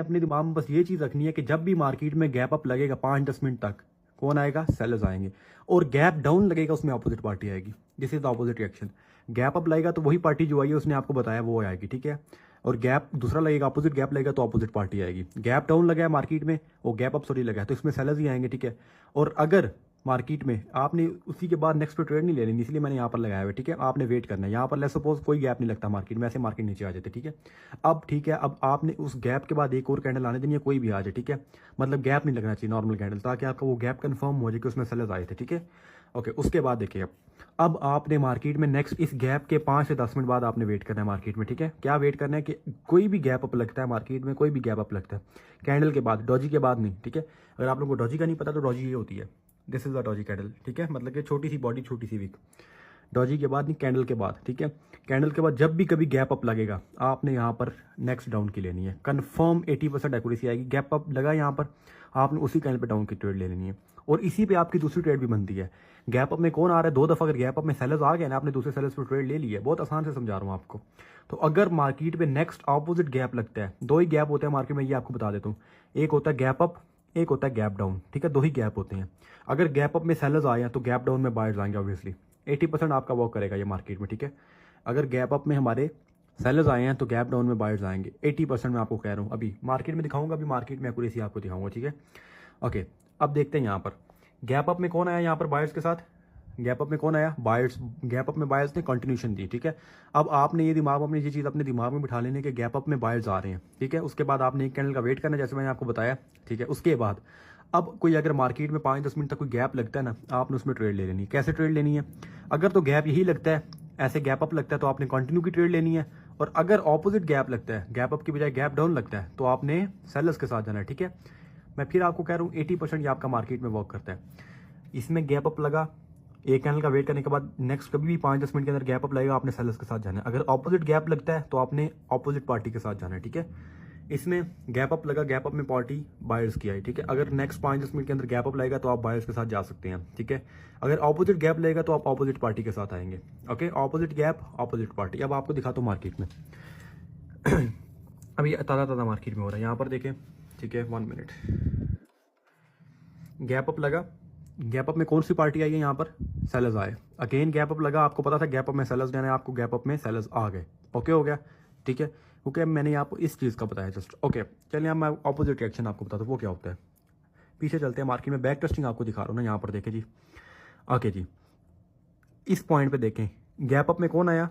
अपने दिमाग में बस ये चीज़ रखनी है कि जब भी मार्केट में गैप अप लगेगा 5-10 मिनट तक, कौन आएगा? सेलर्स आएंगे। और गैप डाउन लगेगा, उसमें अपोजिट पार्टी आएगी। This is the opposite reaction. Gap up लगेगा तो वही पार्टी जो आई है उसने आपको बताया वो आएगी, ठीक है। और गैप दूसरा लगेगा, अपोजिट गैप लगेगा तो अपोजिट पार्टी आएगी। गैप डाउन लगा है मार्केट में, वो गैप अप सॉरी लगा है, तो इसमें सेलर्स ही आएंगे, ठीक है। और अगर मार्केट में आपने उसी के बाद नेक्स्ट पे ट्रेड नहीं ले लेनी, इसलिए मैंने यहाँ पर लगाया हुआ है, ठीक है। आपने वेट करना है यहाँ पर। लेट्स सपोज कोई गैप नहीं लगता मार्केट में, ऐसे मार्केट नीचे आ जाते, ठीक है। अब ठीक है, अब आपने उस गैप के बाद एक और कैंडल आने देनी है, कोई भी आ जाए, ठीक है। मतलब गैप नहीं लगना चाहिए, नॉर्मल कैंडल, ताकि आपका वो गैप कंफर्म हो जाए कि उसमें सेलर्स आए थे, ठीक है। ओके, उसके बाद देखिए अब आपने मार्केट में नेक्स्ट इस गैप के 5 से 10 मिनट बाद आपने वेट करना है मार्केट में, ठीक है। क्या वेट करना है कि कोई भी गैप अप लगता है मार्केट में, कोई भी गैप अप लगता है कैंडल के बाद, डॉजी के बाद नहीं, ठीक है। अगर आप लोगों को डॉजी का नहीं पता तो डॉजी ये होती है, this is the Doge candle, ठीक है। मतलब कि छोटी सी बॉडी, छोटी सी विक, डॉजी के बाद नहीं, कैंडल के बाद, ठीक है। कैंडल के बाद जब भी कभी गैप अप लगेगा आपने यहाँ पर नेक्स्ट डाउन की लेनी है, कंफर्म 80% एक्यूरेसी आएगी। गैप अप लगा यहाँ पर, आपने उसी कैंडल पे डाउन की ट्रेड ले लेनी है, और इसी पे आपकी दूसरी ट्रेड भी बनती है। गैप अप में कौन आ रहा है? 2 दफ़ा अगर गैप अप में सेलर्स आ गए ना, आपने दूसरे सेलर्स पर ट्रेड ले ली है। बहुत आसान से समझा रहा हूँ आपको। तो अगर मार्केट में नेक्स्ट ऑपोजिट गैप लगता है, 2 ही गैप होते हैं मार्केट में, ये आपको बता देता हूँ। एक होता है गैप अप, एक होता है गैप डाउन, ठीक है। 2 ही गैप होते हैं। अगर गैप अप में सेलर्स आए हैं तो गैप डाउन में बायर्स आएंगे ऑब्वियसली। 80% आपका वर्क करेगा ये मार्केट में, ठीक है। अगर गैप अप में हमारे सेलर्स आए हैं तो गैप डाउन में बायर्स आएंगे। 80% मैं आपको कह रहा हूँ। अभी मार्केट में दिखाऊंगा, अभी मार्केट में एक्यूरेसी आपको दिखाऊंगा, ठीक है। ओके, अब देखते हैं यहाँ पर गैप अप में कौन आया, यहाँ पर बायर्स के साथ गैप अप में कौन आया? बायर्स। गैप अप में बायर्स ने कंटिन्यूशन दी, ठीक है। अब आपने ये दिमाग में ये चीज़ अपने दिमाग में बिठा लेने के गैप अप में बायर्स आ रहे हैं, ठीक है। उसके बाद आपने एक कैंडल का वेट करना है, जैसे मैंने आपको बताया, ठीक है। उसके बाद अब कोई अगर मार्केट में 5-10 मिनट तक कोई गैप लगता है ना, आपने उसमें ट्रेड ले लेनी है। कैसे ट्रेड लेनी है? अगर तो गैप यही लगता है, ऐसे गैप अप लगता है, तो आपने कंटिन्यू की ट्रेड लेनी है। और अगर ऑपोजिट गैप लगता है, गैप अप की बजाय गैप डाउन लगता है, तो आपने सेलर्स के साथ जाना है, ठीक है। मैं फिर आपको कह रहा हूँ 80% ये आपका मार्केट में वर्क करता है। इसमें गैप अप लगा, एक कैंडल का वेट करने के बाद नेक्स्ट कभी भी 5-10 मिनट के अंदर गैप अप लगेगा, आपने सेलर्स के साथ जाना है। अगर ऑपोजिट गैप लगता है तो आपने ऑपोजिट पार्टी के साथ जाना है, ठीक है। इसमें गैप अप लगा, गैप अप में पार्टी बायर्स की आई, ठीक है। अगर नेक्स्ट 5-10 मिनट के अंदर गैप अप लगेगा तो आप बायर्स के साथ जा सकते हैं, ठीक है। अगर ऑपोजिट गैप लगेगा तो आप ऑपोजिट पार्टी के साथ आएंगे। Okay, opposite gap, opposite party. अब आपको दिखाता हूँ मार्केट में अभी ताज़ा मार्केट में हो रहा है, यहाँ पर देखें, ठीक है। 1 मिनट, गैप अप लगा, गैप अप में कौन सी पार्टी आई है? यहाँ पर सेलर्स आए। अगेन गैप अप लगा, आपको पता था गैप अप में सेलर्स जाना है, आपको गैप अप में सेलर्स आ गए। ओके हो गया, ठीक है। क्योंकि मैंने आपको इस चीज़ का बताया जस्ट। ओके, चलिए अब मैं ऑपोजिट रिएक्शन आपको बताता हूँ वो क्या होता है। पीछे चलते हैं मार्केट में, बैक टेस्टिंग आपको दिखा रहा हूँ ना, यहाँ पर देखें जी। ओके जी, इस पॉइंट पे देखें गैप अप में कौन आया?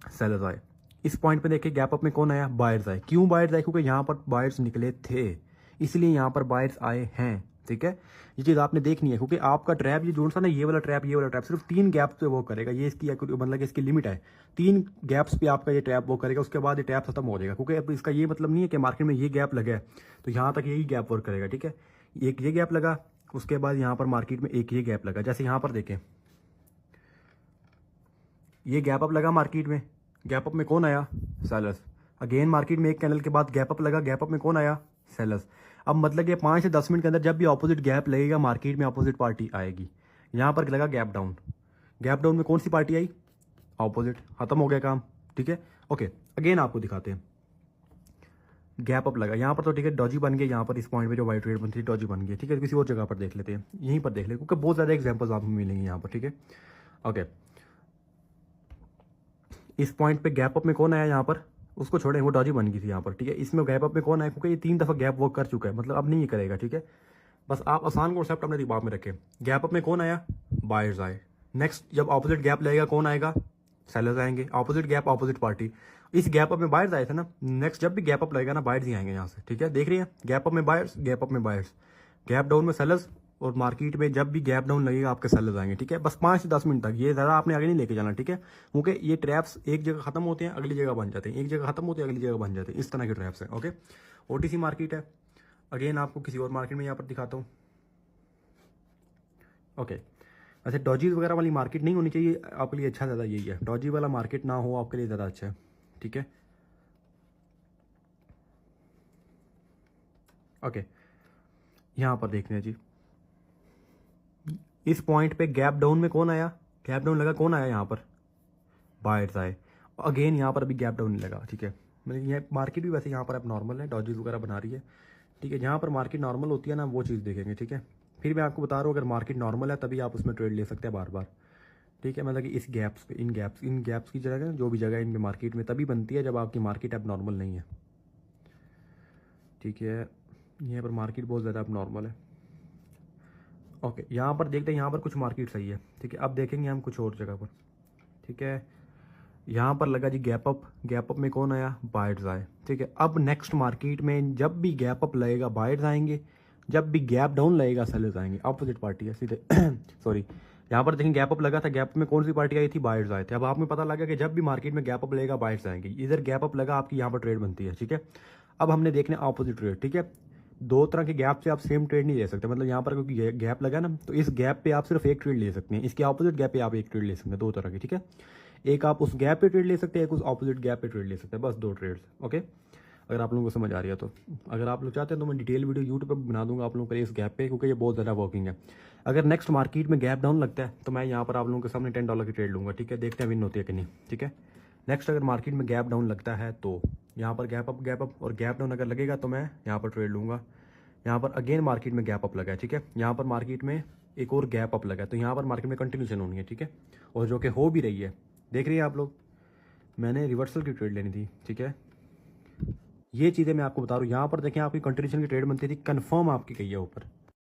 सेलर्स आए। इस पॉइंट पे देखें गैप अप में कौन आया? बायर्स आए। क्यों बायर्स आए? क्योंकि यहाँ पर बायर्स निकले थे, इसलिए यहाँ पर बायर्स आए हैं, ठीक है। ये चीज़ आपने देखनी है, क्योंकि आपका ट्रैप ये जोन सा ना, ये वाला ट्रैप सिर्फ 3 गैप्स पे वो करेगा। ये इसकी मतलब इसकी लिमिट है, 3 गैप्स पे आपका ये ट्रैप वो करेगा, उसके बाद ये ट्रैप खत्म हो जाएगा। क्योंकि अब इसका ये मतलब नहीं है कि मार्केट में ये गैप लगा है तो यहाँ तक यही गैप वर्क करेगा, ठीक है। एक ये गैप लगा, उसके बाद यहाँ पर मार्केट में एक ये गैप लगा। जैसे यहाँ पर देखें, ये गैप अप लगा मार्केट में, गैप अप में कौन आया? सेलर्स। अगेन मार्केट में एक कैंडल के बाद गैप अप लगा, गैप अप में कौन आया? सेलर्स। अब मतलब ये 5 से 10 मिनट के अंदर जब भी ऑपोजिट गैप लगेगा मार्केट में ऑपोजिट पार्टी आएगी। यहाँ पर लगा गैप डाउन, गैप डाउन में कौन सी पार्टी आई? ऑपोजिट। खत्म हो गया काम, ठीक है। ओके, अगेन आपको दिखाते हैं। गैप अप लगा यहाँ पर, तो ठीक है, डॉजी बन गया। यहाँ पर इस पॉइंट पे जो वाइट रेड बनती है डॉजी बन गई, ठीक है। किसी और जगह पर देख लेते हैं, यहीं पर देख ले, क्योंकि बहुत ज़्यादा एग्जाम्पल्स आपको मिलेंगे यहाँ पर, ठीक है। ओके, इस पॉइंट पे गैप अप में कौन आया? यहाँ पर उसको छोड़े, वो डॉजी बन गई थी यहाँ पर, ठीक है। इसमें गैप अप में कौन आया? क्योंकि ये 3 दफ़ा गैप वर्क कर चुका है, मतलब अब नहीं ये करेगा, ठीक है। बस आप आसान कॉन्सेप्ट अपने दिमाग में रखें। गैप अप में कौन आया? बायर्स आए। नेक्स्ट जब ऑपोजिट गैप लगेगा कौन आएगा? सेलर्स आएंगे। Opposite gap, opposite party. इस गैप अप में बायर्स आए थे ना, नेक्स्ट जब भी गैप अप लगेगा ना बायर्स ही आएंगे यहाँ से, ठीक है। देख रही है, गैप अप में बायर्स, गैप अप में बायर्स, गैप डाउन में सेलर्स, और मार्केट में जब भी गैप डाउन लगेगा आपके सेलर्स आएंगे, ठीक है। बस 5 से 10 मिनट तक, ये ज़्यादा आपने आगे नहीं लेके जाना, ठीक है। क्योंकि ये ट्रैप्स एक जगह खत्म होते हैं, अगली जगह बन जाते हैं, एक जगह खत्म होते हैं, अगली जगह बन जाते हैं, इस तरह के ट्रैप्स हैं। ओके, ओटीसी मार्केट है। अगेन आपको किसी और मार्केट में यहाँ पर दिखाता हूँ। ओके, वैसे डॉजीज वगैरह वाली मार्केट नहीं होनी चाहिए आपके लिए, अच्छा ज़्यादा यही है, डॉजी वाला मार्केट ना हो आपके लिए ज़्यादा अच्छा है, ठीक है। ओके, यहाँ पर देखते हैं जी, इस पॉइंट पे गैप डाउन में कौन आया? गैप डाउन लगा, कौन आया यहाँ पर? बायर्स आए। अगेन यहाँ पर अभी गैप डाउन नहीं लगा, ठीक है। मतलब ये मार्केट भी वैसे यहाँ पर अब नॉर्मल है, डॉजेस वगैरह बना रही है, ठीक है। जहाँ पर मार्केट नॉर्मल होती है ना, वो चीज़ देखेंगे, ठीक है। फिर मैं आपको बता रहा हूँ, अगर मार्केट नॉर्मल है तभी आप उसमें ट्रेड ले सकते हैं बार बार, ठीक है। मतलब कि इस गैप्स पे, इन गैप्स की जगह, जो भी जगह है इनके मार्केट में तभी बनती है जब आपकी मार्केट अब नॉर्मल नहीं है, ठीक है। यहाँ पर मार्केट बहुत ज़्यादा अब नॉर्मल है। ओके, यहाँ पर देखते हैं, यहाँ पर कुछ मार्केट सही है, ठीक है। अब देखेंगे हम कुछ और जगह पर, ठीक है। यहाँ पर लगा जी गैप अप, गैप अप में कौन आया, बायर्स आए, ठीक है। अब नेक्स्ट मार्केट में जब भी गैप अप लगेगा बायर्स आएंगे, जब भी गैप डाउन लगेगा सेलर्स आएंगे, अपोजिट पार्टी है सीधे सॉरी, यहाँ पर देखें गैप अप लगा था, गैप में कौन सी पार्टी आई थी, बायर्स आए थे। अब आप में पता लगा कि जब भी मार्केट में गैप अप लगेगा बायर्स आएंगे, इधर गैप अप लगा आपकी यहाँ पर ट्रेड बनती है, ठीक है। अब हमने देखने अपोजिट ट्रेड, ठीक है। दो तरह के गैप से आप सेम ट्रेड नहीं ले सकते, मतलब यहाँ पर क्योंकि गैप लगा ना, तो इस गैप पे आप सिर्फ एक ट्रेड ले सकते हैं, इसके अपोजिट गैप पे आप एक ट्रेड ले सकते हैं, दो तरह की, ठीक है। एक आप उस गैप पे ट्रेड ले सकते हैं, एक उस ऑपोजिट गैप पे ट्रेड ले सकते हैं, बस दो ट्रेड्स, ओके। अगर आप लोगों को समझ आ रही है तो, अगर आप लोग चाहते हैं तो मैं डिटेल वीडियो यूट्यूब पर बना दूंगा आप लोगों के लिए इस गैप पे, क्योंकि ये बहुत ज़्यादा वर्किंग है। अगर नेक्स्ट मार्केट में गैप डाउन लगता है तो मैं यहाँ पर आप लोगों के सामने $10 की ट्रेड लूँगा, ठीक है। देखते हैं विन होती है कि नहीं, ठीक है। नेक्स्ट अगर मार्केट में गैप डाउन लगता है तो यहाँ पर गैप अप और गैप डाउन अगर लगेगा तो मैं यहाँ पर ट्रेड लूँगा। यहाँ पर अगेन मार्केट में गैप अप लगा है, ठीक है। यहाँ पर मार्केट में एक और गैप अप लगा है, तो यहाँ पर मार्केट में कंटिन्यूशन होनी है, ठीक है। और जो कि हो भी रही है, देख रही है आप लोग, मैंने रिवर्सल की ट्रेड लेनी थी, ठीक है। ये चीज़ें मैं आपको बता रहा हूँ। यहाँ पर देखें आपकी कंटिन्यूशन की ट्रेड बनती थी, कंफर्म आपकी गई है ऊपर,